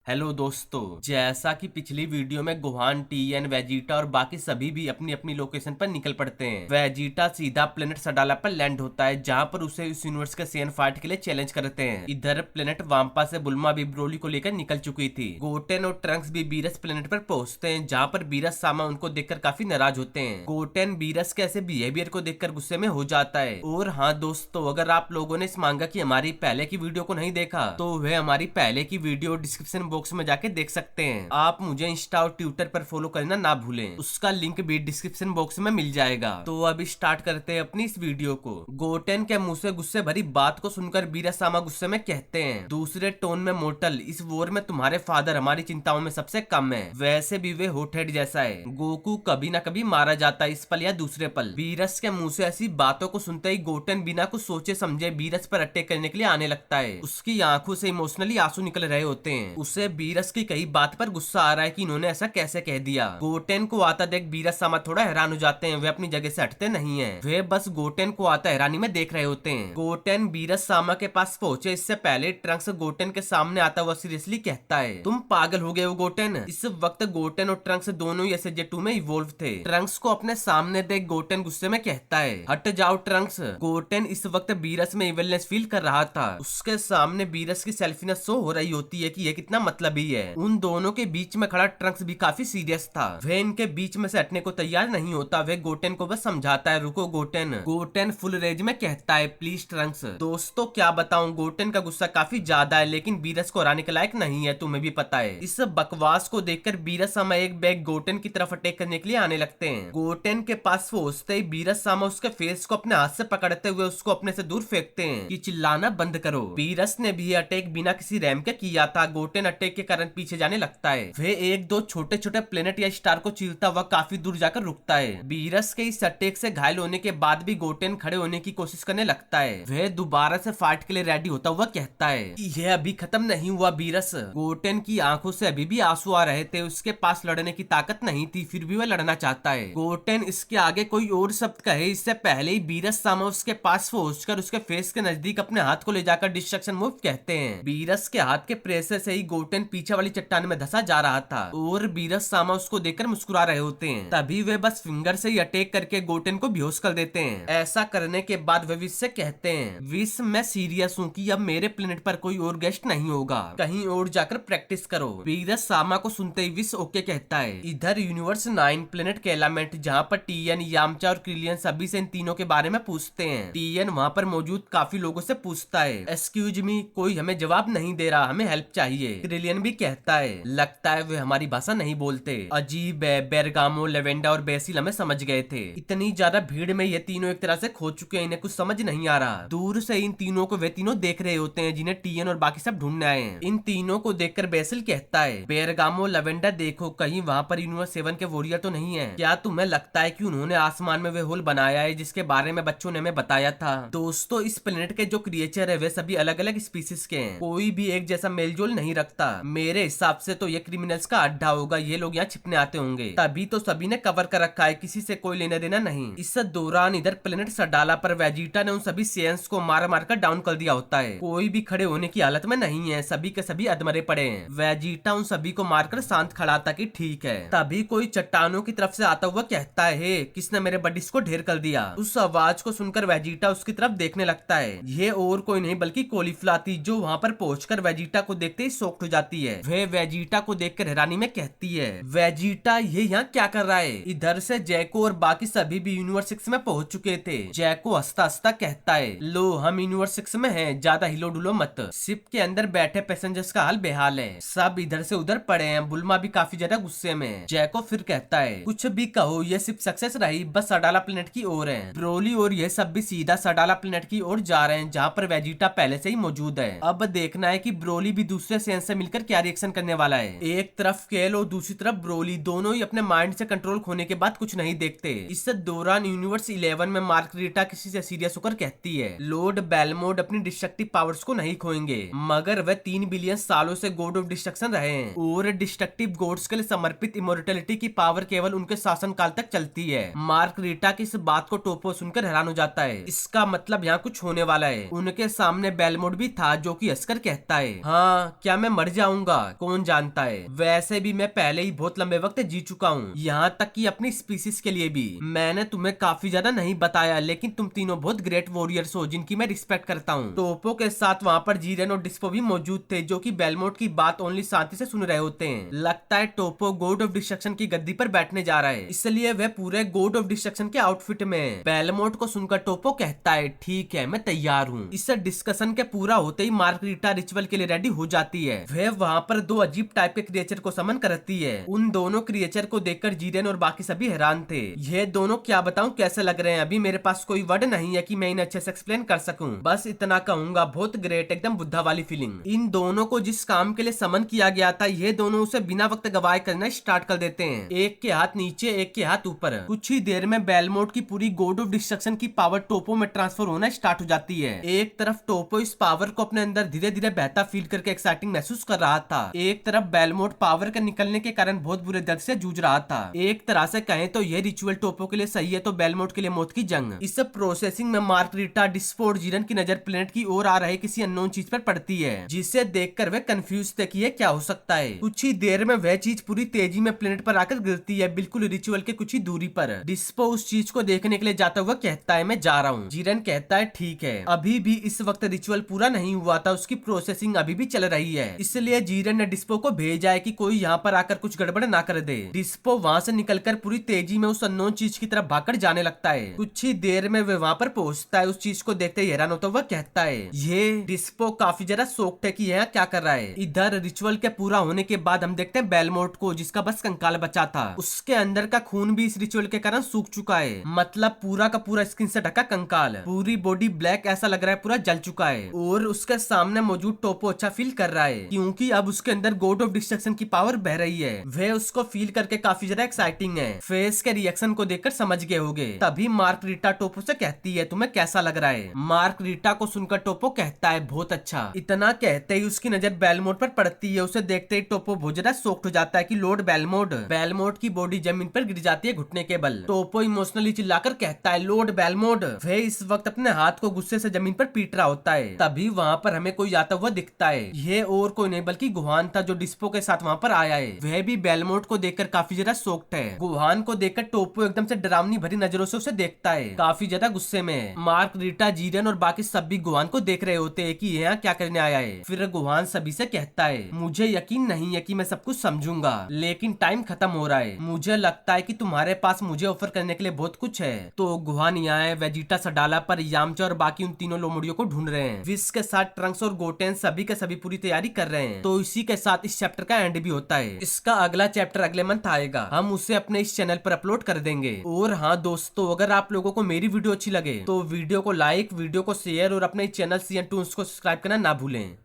Hello दोस्तों, जैसा कि पिछली वीडियो में गोहान, टीएन, वेजिटा और बाकी सभी भी अपनी अपनी लोकेशन पर निकल पड़ते हैं। वेजिटा सीधा प्लेनेट सडाला पर लैंड होता है, जहां पर उसे इस यूनिवर्स के सेन फाइट के लिए चैलेंज करते हैं। इधर प्लेनेट वाम्पा से बुल्मा भी ब्रोली को लेकर निकल चुकी थी। गोटेन और ट्रंक्स भी बीरस प्लेनेट पर पहुंचते हैं, जहां पर बीरस सामा उनको देखकर काफी नाराज होते हैं। गोटेन बीरस के ऐसे बिहेवियर को देखकर गुस्से में हो जाता है। और हाँ दोस्तों, अगर आप लोगों ने इस मांगा की हमारी पहले की वीडियो को नहीं देखा तो वह हमारी पहले की वीडियो डिस्क्रिप्शन बॉक्स में जाके देख सकते हैं। आप मुझे इंस्टा और ट्विटर पर फॉलो करना ना भूलें, उसका लिंक भी डिस्क्रिप्शन बॉक्स में मिल जाएगा। तो अब स्टार्ट करते हैं अपनी इस वीडियो को। गोटेन के मुंह से गुस्से भरी बात को सुनकर बीरासामा गुस्से में कहते हैं, दूसरे टोन में, मोर्टल, इस वॉर में तुम्हारे फादर हमारी चिंताओं में सबसे कम है। वैसे भी वे होटहेड जैसा है। गोकू कभी ना कभी मारा जाता है, इस पल या दूसरे पल। बीरस के मुंह से ऐसी बातों को सुनते ही गोटेन बिना कुछ सोचे समझे बीरस पर अटैक करने के लिए आने लगता है। उसकी आंखों से इमोशनली आंसू निकल रहे होते हैं। उसे बीरस की कई बात पर गुस्सा आ रहा है कि इन्होंने ऐसा कैसे कह दिया। गोटेन को आता देख बीरस सामा थोड़ा हैरान हो जाते हैं। वे अपनी जगह से हटते नहीं है, वे बस गोटेन को आता हैरानी में देख रहे होते हैं। गोटेन बीरस सामा के पास पहुंचे इससे पहले ट्रंक्स गोटेन के सामने आता हुआ सीरियसली कहता है, तुम पागल हो गए हो गोटेन। इस वक्त गोटेन और ट्रंक्स दोनों ही SJ2 में इवोल्व थे। ट्रंक्स को अपने सामने देख गोटेन गुस्से में कहता है, हट जाओ ट्रंक्स। गोटेन इस वक्त बीरस में इविलनेस फील कर रहा था। उसके सामने बीरस की सेल्फीनेस शो हो रही होती है कि ये कितना मतलबी है। उन दोनों के बीच में खड़ा ट्रंक्स भी काफी सीरियस था। वह इनके बीच में से हटने को तैयार नहीं होता। वह गोटेन को बस समझाता है, रुको गोटेन। गोटेन फुल रेज में कहता है, प्लीज ट्रंक्स। दोस्तों क्या बताऊं, गोटेन का गुस्सा काफी ज्यादा है, लेकिन बीरस को हराने के लायक नहीं है, तुम्हें भी पता है। इस बकवास को देखकर बीरस सामा एक बैग गोटेन की तरफ अटैक करने के लिए आने लगते हैं। गोटेन के पास पहुंचते ही बीरस सामा उसके फेस को अपने हाथ से पकड़ते हुए उसको अपने से दूर फेंकते हैं कि चिल्लाना बंद करो। बीरस ने भी अटैक बिना किसी रैम के किया था। गोटेन अटैक के कारण पीछे जाने लगता है। वे एक दो छोटे छोटे प्लेनेट या स्टार को चीरता हुआ काफी दूर जाकर रुकता है। बीरस के इस अटैक से घायल होने के बाद भी गोटेन खड़े होने की कोशिश करने लगता है। वह दोबारा से फाइट के लिए रेडी होता हुआ कहता है, यह अभी खत्म नहीं हुआ बीरस। गोटेन की आंखों से अभी भी आंसू आ रहे थे। उसके पास लड़ने की ताकत नहीं थी, फिर भी वह लड़ना चाहता है। गोटेन इसके आगे कोई और शब्द कहे इससे पहले ही बीरस सामा उसके पास पहुंचकर उसके फेस के नजदीक अपने हाथ को ले जाकर डिस्ट्रक्शन मूव कहते हैं। बीरस के हाथ के प्रेशर से ही गोटेन पीछे वाली चट्टान में धंसा जा रहा था और बीरस सामा उसको देखकर मुस्कुरा रहे होते हैं। तभी वे बस फिंगर से ही अटैक करके गोटेन को बेहोश कर देते हैं। ऐसा करने के बाद वे विश से कहते हैं, विश मैं सीरियस हूँ कि अब मेरे प्लेनेट पर कोई और गेस्ट नहीं होगा, कहीं और जाकर प्रैक्टिस करो। बीरस सामा को सुनते ही विश ओके कहता है। इधर यूनिवर्स 9 प्लेनेट के एलिमेंट, जहाँ पर टीएन, यामचा और क्रिलियन सभी से इन तीनों के बारे में पूछते हैं। टीएन वहाँ पर मौजूद काफी लोगों से पूछता है, एक्सक्यूज मी, कोई हमें जवाब नहीं दे रहा, हमें हेल्प चाहिए। क्रिलियन भी कहता है, लगता है वे हमारी भाषा नहीं बोलते। अजीब है, बेरगामो, लेवेंडा और बेसिल हमें समझ गए थे। इतनी ज्यादा भीड़ में ये तीनों एक तरह से खो चुके हैं, इन्हें कुछ समझ नहीं आ रहा। दूर से इन तीनों को वे तीनों देख रहे होते हैं जिन्हें टीएन और बाकी सब ढूंढने आए हैं। इन तीनों को देखकर बेसिल कहता है, बेरगामो, लेवेंडा, देखो कहीं वहाँ पर यूनिवर्स 7 के वॉरियर तो नहीं है। क्या तुम्हें लगता है कि उन्होंने आसमान में वे होल बनाया है जिसके बारे में बच्चों ने हमें बताया था? दोस्तों इस प्लेनेट के जो क्रिएचर है वे सभी अलग अलग स्पीसीज के हैं, कोई भी एक जैसा मेलजोल नहीं रखता। मेरे हिसाब से तो ये क्रिमिनल्स का अड्डा होगा, ये लोग यहाँ छिपने आते होंगे, तभी तो सभी ने कवर कर रखा है, किसी से कोई लेना देना नहीं। इस दौरान इधर प्लेनेट सडाला पर वेजिटा ने उन सभी सेंस को मार मार कर डाउन कर दिया होता है। कोई भी खड़े होने की हालत में नहीं है, सभी के सभी अधमरे पड़े हैं। वेजिटा उन सभी को मारकर शांत खड़ा था कि ठीक है। तभी कोई चट्टानों की तरफ से आता हुआ कहता है, किसने मेरे बडीज को ढेर कर दिया? उस आवाज को सुनकर वेजिटा उसकी तरफ देखने लगता है। ये और कोई नहीं बल्कि कोलिफ्ला थी, जो वहाँ पर पहुंचकर वेजिटा को देखते ही शॉक्ड हो जाती है। वह वेजिटा को देखकर हैरानी में कहती है, वेजिटा ये यहाँ क्या कर रहा है? इधर से जैको और बाकी सभी भी यूनिवर्स 6 में पहुंच चुके थे। जैको हंसता हंसता कहता है, लो हम यूनिवर्स 6 में हैं, ज्यादा हिलो डुलो मत। शिप के अंदर बैठे पैसेंजर्स का हाल बेहाल है, सब इधर से उधर पड़े हैं। बुल्मा भी काफी ज्यादा गुस्से में। जैको फिर कहता है, कुछ भी कहो ये शिप सक्सेस रही, बस सडाला प्लेनेट की ओर है। ब्रोली और ये सब भी सीधा सडाला प्लेनेट की ओर जा रहे हैं, जहाँ पर वेजिटा पहले से ही मौजूद है। अब देखना है कि ब्रोली भी दूसरे सेंस से मिलकर क्या रिएक्शन करने वाला है। एक तरफ केल और दूसरी तरफ ब्रोली, दोनों ही अपने माइंड से कंट्रोल खोने के बाद कुछ नहीं देखते। इस दौरान यूनिवर्स 11 में मार्गरीटा किसी से सीरियस होकर कहती है, लॉर्ड बेलमोड अपनी डिस्ट्रक्टिव पावर्स को नहीं खोएंगे, मगर वह 3 बिलियन सालों से गॉड ऑफ डिस्ट्रक्शन रहे हैं और डिस्ट्रक्टिव गॉड्स के लिए समर्पित इमोर्टलिटी की पावर केवल उनके शासन काल तक चलती है। मार्गरीटा की इस बात को टोपो सुनकर हैरान हो जाता है। इसका मतलब यहाँ कुछ होने वाला है। उनके सामने बेलमोड भी था, जो कि हंसकर कहता है, हाँ क्या मैं मर जाऊंगा कौन जानता है। वैसे भी मैं पहले ही बहुत लंबे वक्त जी चुका हूँ, यहाँ तक कि अपनी स्पीसीज के लिए भी। मैंने तुम्हें काफी ज्यादा नहीं बताया, लेकिन तुम तीनों बहुत ग्रेट वॉरियर्स हो जिनकी मैं रिस्पेक्ट करता हूँ। टोपो के साथ वहाँ पर जीरेन और डिस्पो भी मौजूद थे, जो कि बेलमोट की बात ओनली शांति से सुन रहे होते हैं। लगता है टोपो गॉड ऑफ डिस्ट्रक्शन की गद्दी पर बैठने जा रहा है, इसलिए वह पूरे गॉड ऑफ डिस्ट्रक्शन के आउटफिट में है। बेलमोट को सुनकर टोपो कहता है ठीक है मैं तैयार हूँ। इस डिस्कशन के पूरा होते ही मार्गरीटा रिचुअल के लिए रेडी हो जाती है। वह वहाँ पर दो अजीब टाइप के क्रिएचर को समन करती है। उन दोनों क्रिएचर को देखकर जीरेन और बाकी सभी हैरान थे। ये दोनों क्या बताऊं कैसे लग रहे हैं, अभी मेरे पास कोई वर्ड नहीं है कि मैं इन्हें अच्छे से एक्सप्लेन कर सकूं। बस इतना कहूंगा बहुत ग्रेट, एकदम बुद्धा वाली फीलिंग। इन दोनों को जिस काम के लिए समन किया गया था, ये दोनों उसे बिना वक्त गवाए करना स्टार्ट कर देते हैं। एक के हाथ नीचे, एक के हाथ ऊपर। कुछ ही देर में बेलमोट की पूरी गॉड ऑफ डिस्ट्रक्शन की पावर टोपो में ट्रांसफर होना स्टार्ट हो जाती है। एक तरफ टोपो इस पावर को अपने अंदर धीरे धीरे बहता फील करके एक्साइटिंग महसूस कर रहा था, एक तरफ बेलमोट पावर के निकलने के कारण बहुत बुरे दर्द से जूझ रहा था। एक तरह से कहें तो ये रिचुअल टोपो के लिए सही है तो बेलमोट के लिए मौत की जंग। इस प्रोसेसिंग में मार्गरीटा, डिस्पो और जीरन की नजर प्लेनेट की ओर आ रहे किसी अननोन चीज पर पड़ती है, जिसे देखकर वे कंफ्यूज थे कि ये क्या हो सकता है। कुछ ही देर में वह चीज पूरी तेजी में प्लेनेट पर आकर गिरती है, बिल्कुल रिचुअल के कुछ ही दूरी पर। डिस्पो उस चीज को देखने के लिए जाता हुआ कहता है मैं जा रहा हूँ। जीरन कहता है ठीक है, अभी भी इस वक्त रिचुअल पूरा नहीं हुआ था, उसकी प्रोसेसिंग अभी भी चल रही है, इसलिए जीरन ने डिस्पो को भेजा है कि कोई यहाँ पर आकर कुछ गड़बड़ ना कर दे। डिस्पो वहाँ से निकलकर पूरी तेजी में उस अननोन चीज की तरफ भागकर जाने लगता है। कुछ ही देर में वह वहाँ पर पहुंचता है। उस चीज को देखते ही हैरान होता हुआ कहता है ये। डिस्पो काफी ज्यादा शॉक्ड है कि यह क्या कर रहा है। इधर रिचुअल के पूरा होने के बाद हम देखते हैं बेलमोट को, जिसका बस कंकाल बचा था। उसके अंदर का खून भी इस रिचुअल के कारण सूख चुका है, मतलब पूरा का पूरा स्किन से ढका कंकाल, पूरी बॉडी ब्लैक, ऐसा लग रहा है पूरा जल चुका है। और उसके सामने मौजूद टोपो अच्छा फील कर रहा है, क्योंकि अब उसके अंदर गॉड ऑफ डिस्ट्रक्शन की पावर बह रही है। वह उसको फील करके काफी ज्यादा एक्साइटिंग है। फेस के रिएक्शन को देखकर समझ गए होगे। तभी मार्गरीटा टोपो से कहती है तुम्हें कैसा लग रहा है। मार्गरीटा को सुनकर टोपो कहता है बहुत अच्छा। इतना कहते ही उसकी नजर बेलमोट पर पड़ती है। उसे देखते ही टोपो बहुत ज्यादा शॉक्ड हो जाता है कि लॉर्ड बेलमोट। बेलमोट की बॉडी जमीन पर गिर जाती है घुटने के बल। टोपो इमोशनली चिल्लाकर कहता है लॉर्ड बेलमोट। वह इस वक्त अपने हाथ को गुस्से से जमीन पर पीट रहा होता है। तभी वहाँ पर हमें कोई आता हुआ दिखता है। ये और कोई नहीं बल्कि गुहान था, जो डिस्पो के साथ वहाँ पर आया है। वह भी बेलमोट को देखकर काफी ज्यादा शॉक्ड है। गुहान को देखकर टोपो एकदम से डरावनी भरी नजरों से उसे देखता है, काफी ज्यादा गुस्से में। मार्गरीटा, जीरन और बाकी सभी गुहान को देख रहे होते हैं कि यहाँ क्या करने आया है। फिर गुहान सभी से कहता है मुझे यकीन नहीं है कि मैं सब कुछ समझूंगा, लेकिन टाइम खत्म हो रहा है। मुझे लगता है कि तुम्हारे पास मुझे ऑफर करने के लिए बहुत कुछ है। तो गुहान यहाँ है, वेजिटा सडाला पर यामचा और बाकी उन तीनों लोमड़ियों को ढूंढ रहे हैं। विश के साथ ट्रंक्स और गोटेन सभी के सभी पूरी तैयारी कर रहे हैं। तो इसी के साथ इस चैप्टर का एंड भी होता है। इसका अगला चैप्टर अगले मंथ आएगा, हम उसे अपने इस चैनल पर अपलोड कर देंगे। और हाँ दोस्तों, अगर आप लोगों को मेरी वीडियो अच्छी लगे तो वीडियो को लाइक, वीडियो को शेयर और अपने चैनल CN Toons को सब्सक्राइब करना ना भूलें।